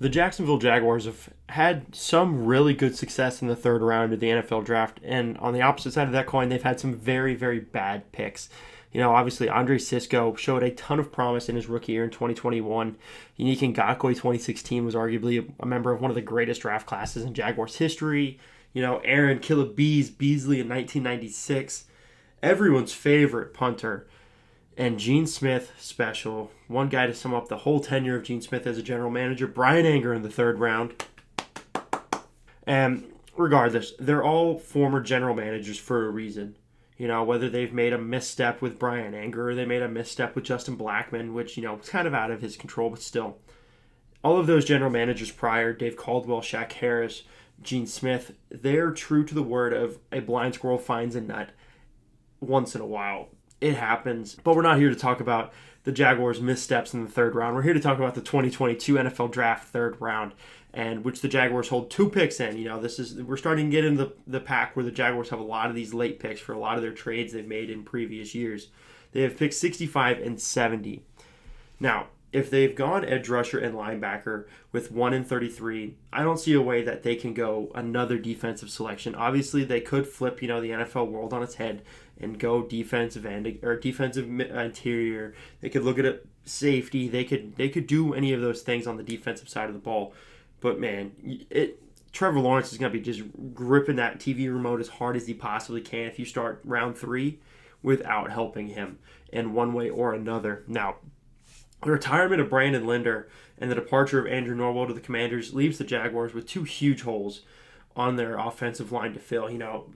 The Jacksonville Jaguars have had some really good success in the third round of the NFL draft, and on the opposite side of that coin, they've had some very, very bad picks. Obviously, Andre Cisco showed a ton of promise in his rookie year in 2021. Unique Ngakoue 2016 was arguably a member of one of the greatest draft classes in Jaguars history. Aaron Killer Beasley in 1996. Everyone's favorite punter. And Gene Smith special. One guy to sum up the whole tenure of Gene Smith as a general manager. Brian Anger in the third round. And regardless, they're all former general managers for a reason. Whether they've made a misstep with Brian Anger or they made a misstep with Justin Blackman, which, was kind of out of his control, but still. All of those general managers prior, Dave Caldwell, Shaq Harris, Gene Smith, they're true to the word of a blind squirrel finds a nut once in a while. It happens, but we're not here to talk about the Jaguars' missteps in the third round. We're here to talk about the 2022 NFL Draft third round, and which the Jaguars hold 2 picks in. We're starting to get into the pack where the Jaguars have a lot of these late picks for a lot of their trades they've made in previous years. They have picks 65 and 70. Now, if they've gone edge rusher and linebacker with 1 and 33, I don't see a way that they can go another defensive selection. Obviously, they could flip, the NFL world on its head and go defensive end or defensive interior. They could look at a safety. They could do any of those things on the defensive side of the ball. But man, Trevor Lawrence is going to be just gripping that TV remote as hard as he possibly can if you start round 3 without helping him in one way or another. Now, the retirement of Brandon Linder and the departure of Andrew Norwell to the Commanders leaves the Jaguars with 2 huge holes on their offensive line to fill.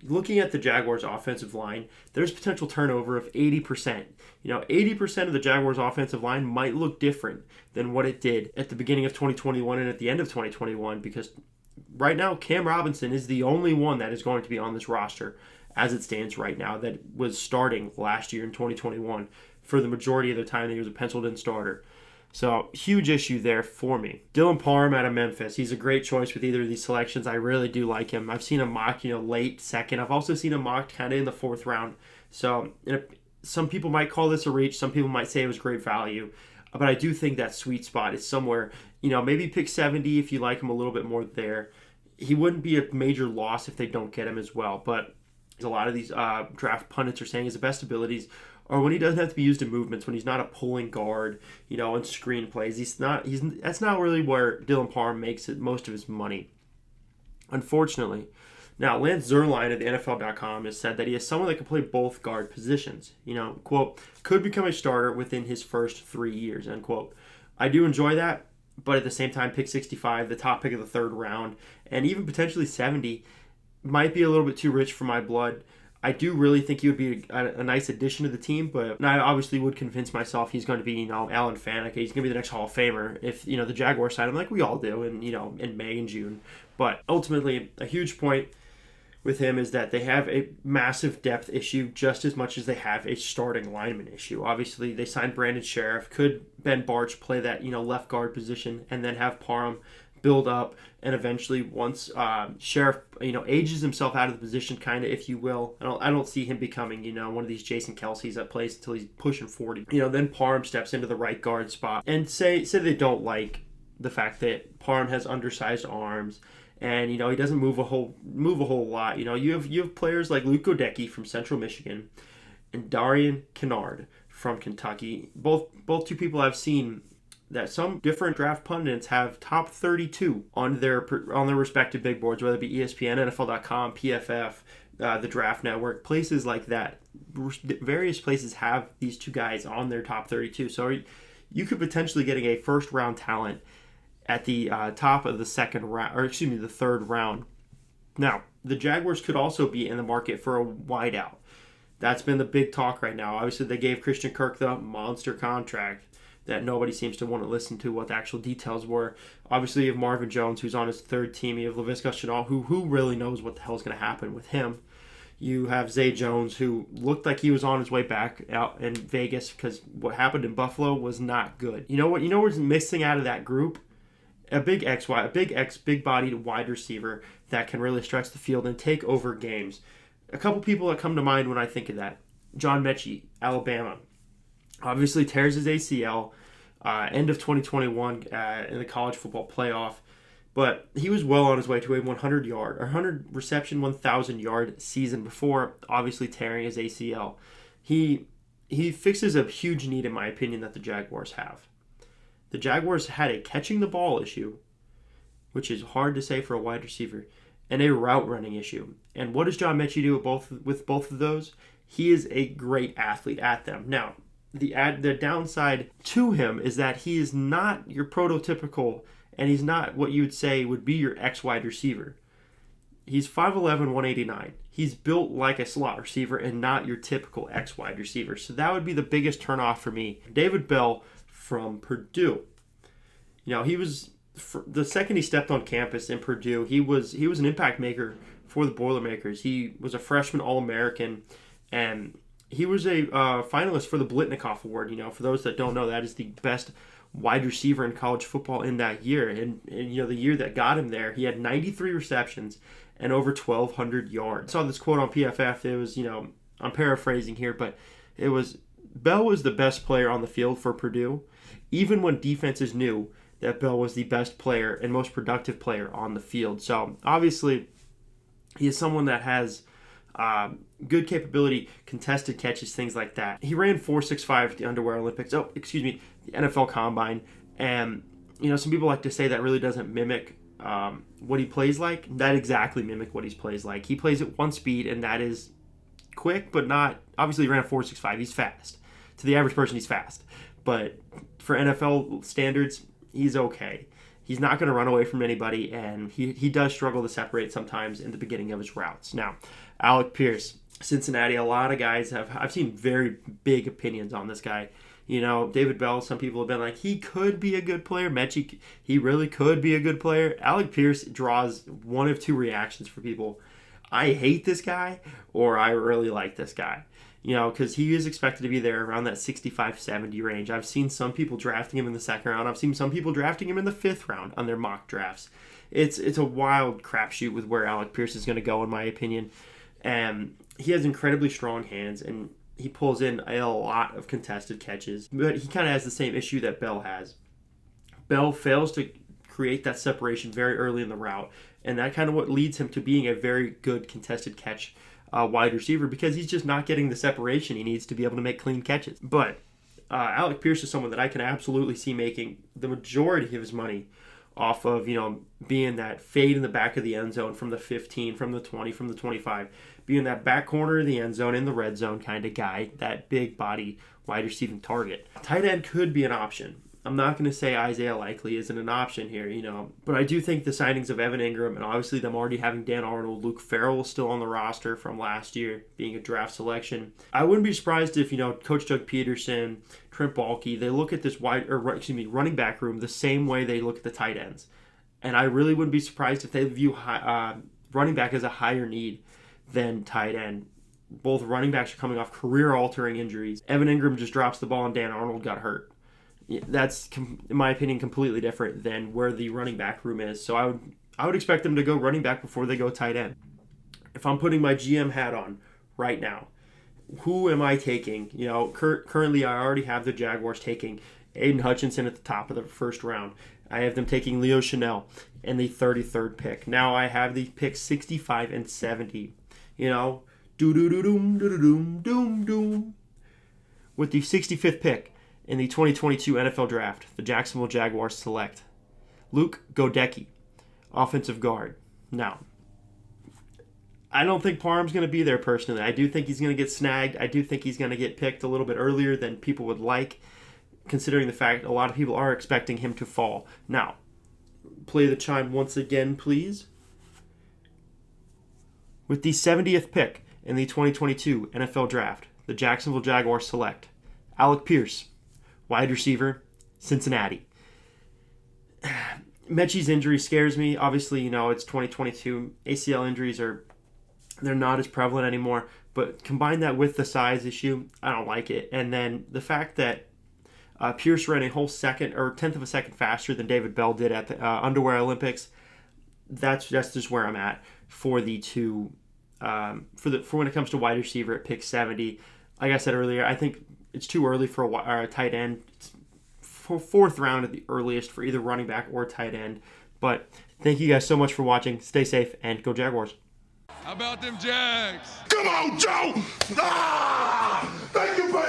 Looking at the Jaguars' offensive line, there's potential turnover of 80%. 80% of the Jaguars' offensive line might look different than what it did at the beginning of 2021 and at the end of 2021 because right now Cam Robinson is the only one that is going to be on this roster as it stands right now that was starting last year in 2021 for the majority of the time that he was a penciled-in starter. So, huge issue there for me. Dylan Parham out of Memphis. He's a great choice with either of these selections. I really do like him. I've seen him mocked, late second. I've also seen him mocked kind of in the 4th round. So, some people might call this a reach. Some people might say it was great value. But I do think that sweet spot is somewhere, maybe pick 70 if you like him a little bit more there. He wouldn't be a major loss if they don't get him as well. But a lot of these draft pundits are saying his best abilities or when he doesn't have to be used in movements, when he's not a pulling guard, in screen plays. That's not really where Dylan Parham makes most of his money, unfortunately. Now, Lance Zierlein at the NFL.com has said that he has someone that can play both guard positions. Quote, could become a starter within his first 3 years, end quote. I do enjoy that, but at the same time, pick 65, the top pick of the third round, and even potentially 70 might be a little bit too rich for my blood. I do really think he would be a nice addition to the team, but I obviously would convince myself he's going to be, Alan Faneca. He's going to be the next Hall of Famer if, the Jaguars sign him like we all do in May and June. But ultimately, a huge point with him is that they have a massive depth issue just as much as they have a starting lineman issue. Obviously, they signed Brandon Sheriff. Could Ben Barch play that, left guard position and then have Parham build up, and eventually once Sheriff ages himself out of the position, kind of, if you will. I don't see him becoming one of these Jason Kelce's that plays until he's pushing 40. Then Parham steps into the right guard spot, and say they don't like the fact that Parham has undersized arms and he doesn't move a whole lot. You have players like Luke Godeki from Central Michigan and Darian Kennard from Kentucky. Both 2 people I've seen that some different draft pundits have top 32 on their respective big boards, whether it be ESPN, NFL.com, PFF, the Draft Network, places like that. Various places have these 2 guys on their top 32. So you could potentially getting a first-round talent at the top of the the third round. Now, the Jaguars could also be in the market for a wideout. That's been the big talk right now. Obviously, they gave Christian Kirk the monster contract that nobody seems to want to listen to what the actual details were. Obviously, you have Marvin Jones, who's on his 3rd team. You have Laviska Shenault, who really knows what the hell is going to happen with him. You have Zay Jones, who looked like he was on his way back out in Vegas because what happened in Buffalo was not good. You know what's missing out of that group? A big big-bodied wide receiver that can really stretch the field and take over games. A couple people that come to mind when I think of that. John Metchie, Alabama. Obviously tears his ACL. end of 2021 in the college football playoff. But he was well on his way to a 100 reception, 1,000 yard season before obviously tearing his ACL. He fixes a huge need, in my opinion, that the Jaguars have. The Jaguars had a catching the ball issue, which is hard to say for a wide receiver, and a route running issue. And what does John Metchie do with both of those? He is a great athlete at them. Now, the downside to him is that he is not your prototypical, and he's not what you would say would be your X wide receiver. He's 5'11", 189. He's built like a slot receiver and not your typical X wide receiver. So that would be the biggest turnoff for me. David Bell from Purdue. He was the second he stepped on campus in Purdue, he was an impact maker for the Boilermakers. He was a freshman All-American, and he was a finalist for the Blitnikoff Award. For those that don't know, that is the best wide receiver in college football in that year. And the year that got him there, he had 93 receptions and over 1,200 yards. I saw this quote on PFF. It was, I'm paraphrasing here, but it was, Bell was the best player on the field for Purdue, even when defenses knew that Bell was the best player and most productive player on the field. So obviously, he is someone that has good capability, contested catches, things like that. He ran 4.65 at the the NFL Combine. And, some people like to say that really doesn't mimic what he plays like. That exactly mimic what he plays like. He plays at one speed, and that is quick, but not, obviously he ran a 4.65. He's fast. To the average person, he's fast. But for NFL standards, he's okay. He's not going to run away from anybody, and he does struggle to separate sometimes in the beginning of his routes. Now, Alec Pierce, Cincinnati, a lot of guys I've seen very big opinions on this guy. David Bell, some people have been like, he could be a good player. Metchie, he really could be a good player. Alec Pierce draws one of two reactions for people. I hate this guy, or I really like this guy. Because he is expected to be there around that 65-70 range. I've seen some people drafting him in the second round. I've seen some people drafting him in the fifth round on their mock drafts. It's a wild crapshoot with where Alec Pierce is going to go, in my opinion. And he has incredibly strong hands, and he pulls in a lot of contested catches. But he kind of has the same issue that Bell has. Bell fails to create that separation very early in the route, and that kind of what leads him to being a very good contested catch wide receiver, because he's just not getting the separation he needs to be able to make clean catches. But Alec Pierce is someone that I can absolutely see making the majority of his money off of, being that fade in the back of the end zone from the 15, from the 20, from the 25, being that back corner of the end zone in the red zone kind of guy, that big body wide receiving target. Tight end could be an option. I'm not going to say Isaiah Likely isn't an option here, but I do think the signings of Evan Ingram, and obviously them already having Dan Arnold, Luke Farrell is still on the roster from last year, being a draft selection. I wouldn't be surprised if, Coach Doug Peterson, Trent Baalke, they look at this running back room the same way they look at the tight ends. And I really wouldn't be surprised if they view running back as a higher need than tight end. Both running backs are coming off career-altering injuries. Evan Ingram just drops the ball and Dan Arnold got hurt. That's, in my opinion, completely different than where the running back room is. So I would expect them to go running back before they go tight end. If I'm putting my GM hat on right now, who am I taking? Currently I already have the Jaguars taking Aiden Hutchinson at the top of the first round. I have them taking Leo Chanel in the 33rd pick. Now I have the picks 65 and 70. Do-do-do-doom. With the 65th pick in the 2022 NFL Draft, the Jacksonville Jaguars select Luke Godeki, offensive guard. Now, I don't think Parham's going to be there personally. I do think he's going to get snagged. I do think he's going to get picked a little bit earlier than people would like, considering the fact a lot of people are expecting him to fall. Now, play the chime once again, please. With the 70th pick in the 2022 NFL Draft, the Jacksonville Jaguars select Alec Pierce, wide receiver, Cincinnati. Metchie's injury scares me. Obviously, it's 2022. ACL injuries they're not as prevalent anymore. But combine that with the size issue, I don't like it. And then the fact that Pierce ran a whole second or tenth of a second faster than David Bell did at the Underwear Olympics. That's just where I'm at for the two. For when it comes to wide receiver at pick 70. Like I said earlier, I think it's too early for a tight end. fourth round at the earliest for either running back or tight end. But thank you guys so much for watching. Stay safe and go Jaguars. How about them Jags? Come on, Joe! Ah! Thank you for